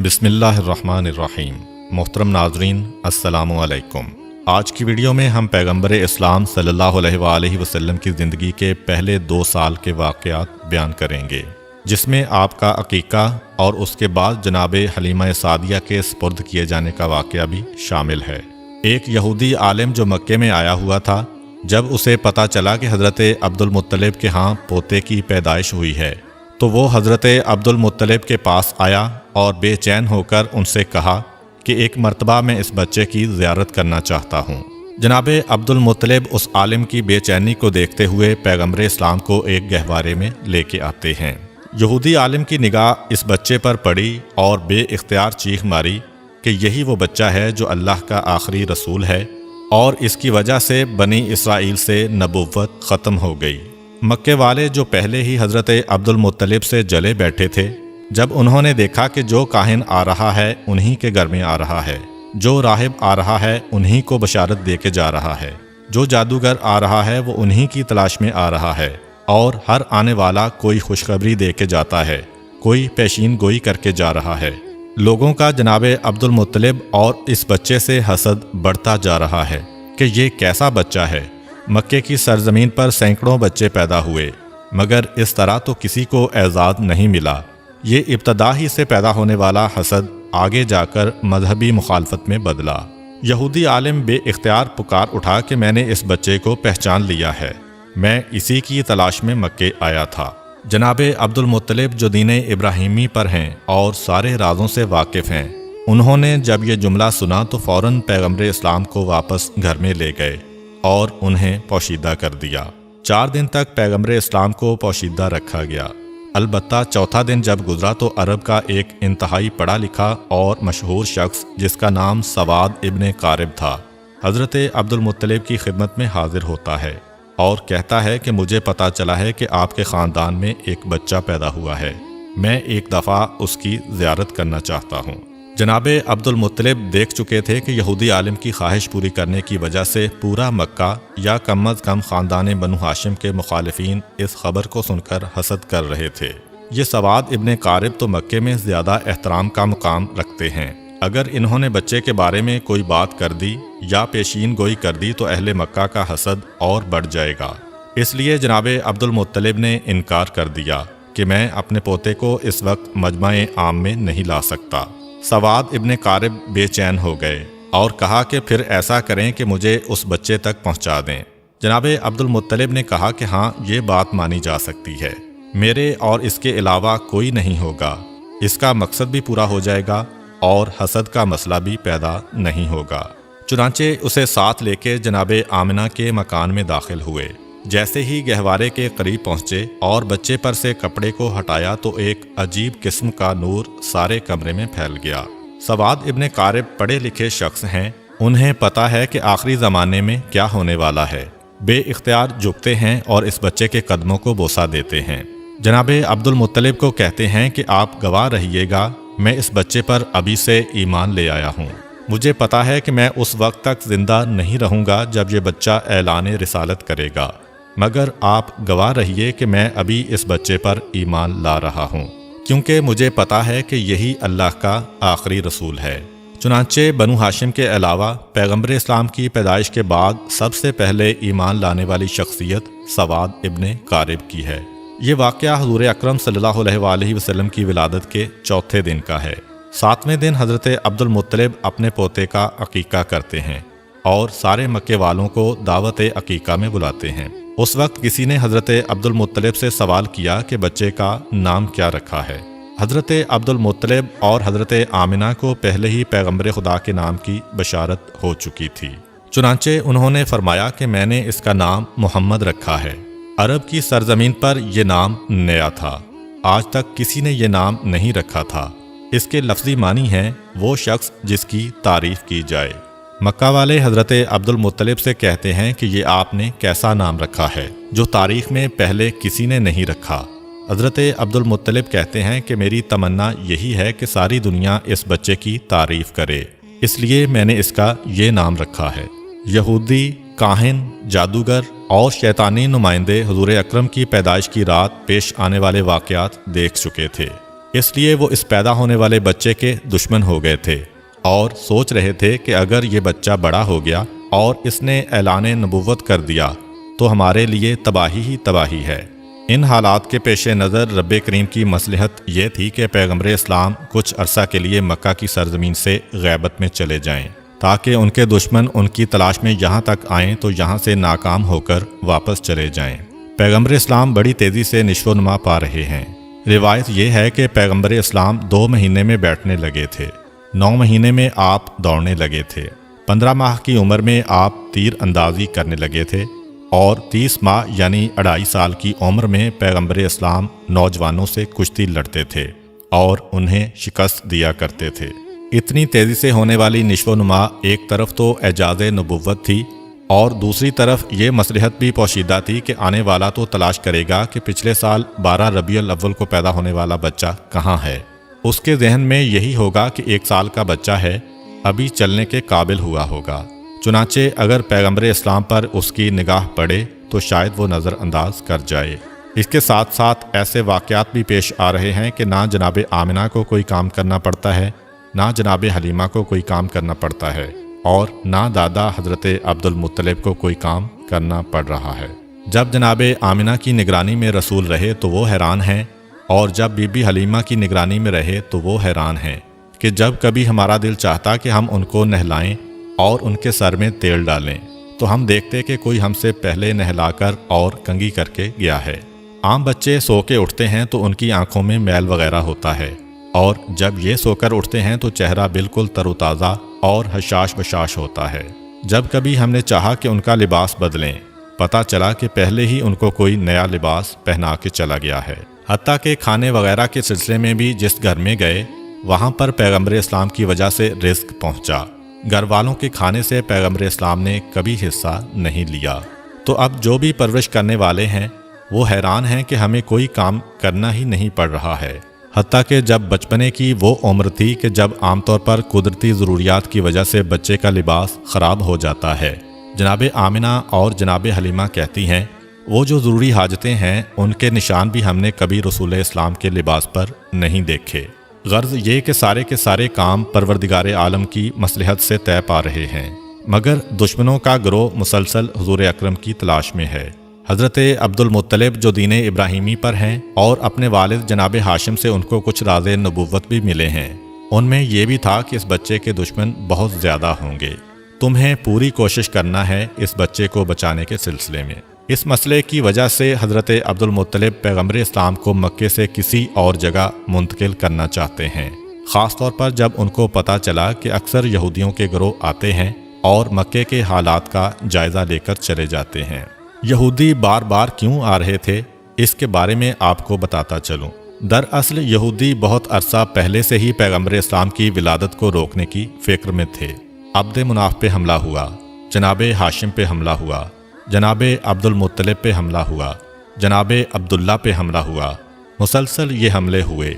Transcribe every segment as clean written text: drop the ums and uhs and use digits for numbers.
بسم اللہ الرحمن الرحیم۔ محترم ناظرین السلام علیکم۔ آج کی ویڈیو میں ہم پیغمبر اسلام صلی اللہ علیہ وآلہ وسلم کی زندگی کے پہلے 2 سال کے واقعات بیان کریں گے، جس میں آپ کا عقیقہ اور اس کے بعد جناب حلیمہ سعدیہ کے سپرد کیے جانے کا واقعہ بھی شامل ہے۔ ایک یہودی عالم جو مکے میں آیا ہوا تھا، جب اسے پتہ چلا کہ حضرت عبد المطلب کے ہاں پوتے کی پیدائش ہوئی ہے تو وہ حضرت عبد المطلب کے پاس آیا اور بے چین ہو کر ان سے کہا کہ ایک مرتبہ میں اس بچے کی زیارت کرنا چاہتا ہوں۔ جناب عبد المطلب اس عالم کی بے چینی کو دیکھتے ہوئے پیغمبر اسلام کو ایک گہوارے میں لے کے آتے ہیں۔ یہودی عالم کی نگاہ اس بچے پر پڑی اور بے اختیار چیخ ماری کہ یہی وہ بچہ ہے جو اللہ کا آخری رسول ہے، اور اس کی وجہ سے بنی اسرائیل سے نبوت ختم ہو گئی۔ مکے والے جو پہلے ہی حضرت عبد المطلب سے جلے بیٹھے تھے، جب انہوں نے دیکھا کہ جو کاہن آ رہا ہے انہی کے گھر میں آ رہا ہے، جو راہب آ رہا ہے انہی کو بشارت دے کے جا رہا ہے، جو جادوگر آ رہا ہے وہ انہی کی تلاش میں آ رہا ہے، اور ہر آنے والا کوئی خوشخبری دے کے جاتا ہے، کوئی پیشین گوئی کر کے جا رہا ہے، لوگوں کا جناب عبد المطلب اور اس بچے سے حسد بڑھتا جا رہا ہے کہ یہ کیسا بچہ ہے۔ مکے کی سرزمین پر سینکڑوں بچے پیدا ہوئے، مگر اس طرح تو کسی کو اعزاز نہیں ملا۔ یہ ابتدا ہی سے پیدا ہونے والا حسد آگے جا کر مذہبی مخالفت میں بدلا۔ یہودی عالم بے اختیار پکار اٹھا کہ میں نے اس بچے کو پہچان لیا ہے، میں اسی کی تلاش میں مکے آیا تھا۔ جناب عبد المطلب جو دین ابراہیمی پر ہیں اور سارے رازوں سے واقف ہیں، انہوں نے جب یہ جملہ سنا تو فوراً پیغمبر اسلام کو واپس گھر میں لے گئے اور انہیں پوشیدہ کر دیا۔ 4 دن تک پیغمبر اسلام کو پوشیدہ رکھا گیا۔ البتہ چوتھا دن جب گزرا تو عرب کا ایک انتہائی پڑھا لکھا اور مشہور شخص جس کا نام سواد ابن قارب تھا، حضرت عبد المطلب کی خدمت میں حاضر ہوتا ہے اور کہتا ہے کہ مجھے پتہ چلا ہے کہ آپ کے خاندان میں ایک بچہ پیدا ہوا ہے، میں ایک دفعہ اس کی زیارت کرنا چاہتا ہوں۔ جناب عبد المطلب دیکھ چکے تھے کہ یہودی عالم کی خواہش پوری کرنے کی وجہ سے پورا مکہ یا کم از کم خاندان بنو ہاشم کے مخالفین اس خبر کو سن کر حسد کر رہے تھے۔ یہ سواد ابن قارب تو مکے میں زیادہ احترام کا مقام رکھتے ہیں، اگر انہوں نے بچے کے بارے میں کوئی بات کر دی یا پیشین گوئی کر دی تو اہل مکہ کا حسد اور بڑھ جائے گا۔ اس لیے جناب عبد المطلب نے انکار کر دیا کہ میں اپنے پوتے کو اس وقت مجمع عام میں نہیں لا سکتا۔ سواد ابن قارب بے چین ہو گئے اور کہا کہ پھر ایسا کریں کہ مجھے اس بچے تک پہنچا دیں۔ جناب عبد المطلب نے کہا کہ ہاں، یہ بات مانی جا سکتی ہے، میرے اور اس کے علاوہ کوئی نہیں ہوگا، اس کا مقصد بھی پورا ہو جائے گا اور حسد کا مسئلہ بھی پیدا نہیں ہوگا۔ چنانچہ اسے ساتھ لے کے جناب آمنہ کے مکان میں داخل ہوئے۔ جیسے ہی گہوارے کے قریب پہنچے اور بچے پر سے کپڑے کو ہٹایا تو ایک عجیب قسم کا نور سارے کمرے میں پھیل گیا۔ سواد ابن قارب پڑھے لکھے شخص ہیں، انہیں پتہ ہے کہ آخری زمانے میں کیا ہونے والا ہے۔ بے اختیار جھکتے ہیں اور اس بچے کے قدموں کو بوسہ دیتے ہیں۔ جناب عبد المطلب کو کہتے ہیں کہ آپ گواہ رہیے گا، میں اس بچے پر ابھی سے ایمان لے آیا ہوں۔ مجھے پتہ ہے کہ میں اس وقت تک زندہ نہیں رہوں گا جب یہ بچہ اعلان رسالت کرے گا، مگر آپ گواہ رہیے کہ میں ابھی اس بچے پر ایمان لا رہا ہوں، کیونکہ مجھے پتہ ہے کہ یہی اللہ کا آخری رسول ہے۔ چنانچہ بنو ہاشم کے علاوہ پیغمبر اسلام کی پیدائش کے بعد سب سے پہلے ایمان لانے والی شخصیت سواد ابن قارب کی ہے۔ یہ واقعہ حضور اکرم صلی اللہ علیہ وآلہ وسلم کی ولادت کے چوتھے دن کا ہے۔ 7ویں دن حضرت عبد المطلب اپنے پوتے کا عقیقہ کرتے ہیں اور سارے مکے والوں کو دعوت عقیقہ میں بلاتے ہیں۔ اس وقت کسی نے حضرت عبد المطلب سے سوال کیا کہ بچے کا نام کیا رکھا ہے۔ حضرت عبد المطلب اور حضرت آمنہ کو پہلے ہی پیغمبر خدا کے نام کی بشارت ہو چکی تھی، چنانچہ انہوں نے فرمایا کہ میں نے اس کا نام محمد رکھا ہے۔ عرب کی سرزمین پر یہ نام نیا تھا، آج تک کسی نے یہ نام نہیں رکھا تھا۔ اس کے لفظی معنی ہے وہ شخص جس کی تعریف کی جائے۔ مکہ والے حضرت عبد المطلب سے کہتے ہیں کہ یہ آپ نے کیسا نام رکھا ہے جو تاریخ میں پہلے کسی نے نہیں رکھا۔ حضرت عبد المطلب کہتے ہیں کہ میری تمنا یہی ہے کہ ساری دنیا اس بچے کی تعریف کرے، اس لیے میں نے اس کا یہ نام رکھا ہے۔ یہودی، کاہن، جادوگر اور شیطانی نمائندے حضور اکرم کی پیدائش کی رات پیش آنے والے واقعات دیکھ چکے تھے۔ اس لیے وہ اس پیدا ہونے والے بچے کے دشمن ہو گئے تھے اور سوچ رہے تھے کہ اگر یہ بچہ بڑا ہو گیا اور اس نے اعلان نبوت کر دیا تو ہمارے لیے تباہی ہی تباہی ہے۔ ان حالات کے پیش نظر رب کریم کی مصلحت یہ تھی کہ پیغمبر اسلام کچھ عرصہ کے لیے مکہ کی سرزمین سے غیبت میں چلے جائیں تاکہ ان کے دشمن ان کی تلاش میں یہاں تک آئیں تو یہاں سے ناکام ہو کر واپس چلے جائیں۔ پیغمبر اسلام بڑی تیزی سے نشو و نما پا رہے ہیں۔ روایت یہ ہے کہ پیغمبر اسلام 2 مہینے میں بیٹھنے لگے تھے، 9 مہینے میں آپ دوڑنے لگے تھے، 15 ماہ کی عمر میں آپ تیر اندازی کرنے لگے تھے اور 30 ماہ یعنی 2.5 سال کی عمر میں پیغمبر اسلام نوجوانوں سے کشتی لڑتے تھے اور انہیں شکست دیا کرتے تھے۔ اتنی تیزی سے ہونے والی نشو و نما ایک طرف تو اعجاز نبوت تھی اور دوسری طرف یہ مصلحت بھی پوشیدہ تھی کہ آنے والا تو تلاش کرے گا کہ پچھلے سال 12 ربیع الاول کو پیدا ہونے والا بچہ کہاں ہے۔ اس کے ذہن میں یہی ہوگا کہ 1 سال کا بچہ ہے، ابھی چلنے کے قابل ہوا ہوگا۔ چنانچہ اگر پیغمبر اسلام پر اس کی نگاہ پڑے تو شاید وہ نظر انداز کر جائے۔ اس کے ساتھ ساتھ ایسے واقعات بھی پیش آ رہے ہیں کہ نہ جناب آمنہ کو کوئی کام کرنا پڑتا ہے، نہ جناب حلیمہ کو کوئی کام کرنا پڑتا ہے اور نہ دادا حضرت عبد المطلب کو کوئی کام کرنا پڑ رہا ہے۔ جب جناب آمنہ کی نگرانی میں رسول رہے تو وہ حیران ہیں اور جب بی بی حلیمہ کی نگرانی میں رہے تو وہ حیران ہیں کہ جب کبھی ہمارا دل چاہتا کہ ہم ان کو نہلائیں اور ان کے سر میں تیل ڈالیں تو ہم دیکھتے کہ کوئی ہم سے پہلے نہلا کر اور کنگھی کر کے گیا ہے۔ عام بچے سو کے اٹھتے ہیں تو ان کی آنکھوں میں میل وغیرہ ہوتا ہے اور جب یہ سو کر اٹھتے ہیں تو چہرہ بالکل تر و تازہ اور حشاش بشاش ہوتا ہے۔ جب کبھی ہم نے چاہا کہ ان کا لباس بدلیں، پتہ چلا کہ پہلے ہی ان کو کوئی نیا لباس پہنا کے چلا گیا ہے۔ حتیٰ کہ کھانے وغیرہ کے سلسلے میں بھی جس گھر میں گئے وہاں پر پیغمبر اسلام کی وجہ سے رزق پہنچا۔ گھر والوں کے کھانے سے پیغمبر اسلام نے کبھی حصہ نہیں لیا۔ تو اب جو بھی پرورش کرنے والے ہیں وہ حیران ہیں کہ ہمیں کوئی کام کرنا ہی نہیں پڑ رہا ہے۔ حتیٰ کہ جب بچپنے کی وہ عمر تھی کہ جب عام طور پر قدرتی ضروریات کی وجہ سے بچے کا لباس خراب ہو جاتا ہے، جناب آمنہ اور جناب حلیمہ کہتی ہیں وہ جو ضروری حاجتیں ہیں ان کے نشان بھی ہم نے کبھی رسول اسلام کے لباس پر نہیں دیکھے۔ غرض یہ کہ سارے کے سارے کام پروردگار عالم کی مصلحت سے طے پا رہے ہیں، مگر دشمنوں کا گروہ مسلسل حضور اکرم کی تلاش میں ہے۔ حضرت عبد المطلب جو دین ابراہیمی پر ہیں اور اپنے والد جناب ہاشم سے ان کو کچھ راز نبوت بھی ملے ہیں، ان میں یہ بھی تھا کہ اس بچے کے دشمن بہت زیادہ ہوں گے، تمہیں پوری کوشش کرنا ہے اس بچے کو بچانے کے سلسلے میں۔ اس مسئلے کی وجہ سے حضرت عبد المطلب پیغمبر اسلام کو مکے سے کسی اور جگہ منتقل کرنا چاہتے ہیں، خاص طور پر جب ان کو پتہ چلا کہ اکثر یہودیوں کے گروہ آتے ہیں اور مکے کے حالات کا جائزہ لے کر چلے جاتے ہیں۔ یہودی بار بار کیوں آ رہے تھے اس کے بارے میں آپ کو بتاتا چلوں۔ دراصل یہودی بہت عرصہ پہلے سے ہی پیغمبر اسلام کی ولادت کو روکنے کی فکر میں تھے۔ عبد مناف پہ حملہ ہوا، جناب ہاشم پہ حملہ ہوا، جناب عبد المطلب پہ حملہ ہوا، جناب عبداللہ پہ حملہ ہوا، مسلسل یہ حملے ہوئے۔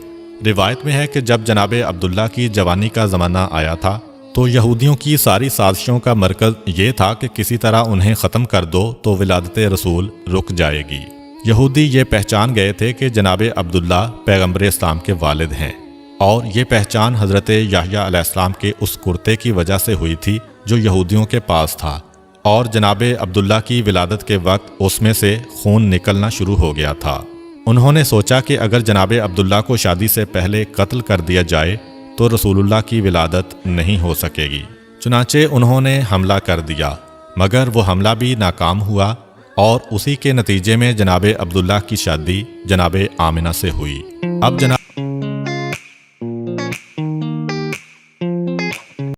روایت میں ہے کہ جب جناب عبداللہ کی جوانی کا زمانہ آیا تھا تو یہودیوں کی ساری سازشوں کا مرکز یہ تھا کہ کسی طرح انہیں ختم کر دو تو ولادت رسول رک جائے گی۔ یہودی یہ پہچان گئے تھے کہ جناب عبداللہ پیغمبر اسلام کے والد ہیں، اور یہ پہچان حضرت یحییٰ علیہ السلام کے اس کرتے کی وجہ سے ہوئی تھی جو یہودیوں کے پاس تھا، اور جناب عبداللہ کی ولادت کے وقت اس میں سے خون نکلنا شروع ہو گیا تھا۔ انہوں نے سوچا کہ اگر جناب عبداللہ کو شادی سے پہلے قتل کر دیا جائے تو رسول اللہ کی ولادت نہیں ہو سکے گی، چنانچہ انہوں نے حملہ کر دیا، مگر وہ حملہ بھی ناکام ہوا اور اسی کے نتیجے میں جناب عبداللہ کی شادی جناب آمنہ سے ہوئی۔ اب جناب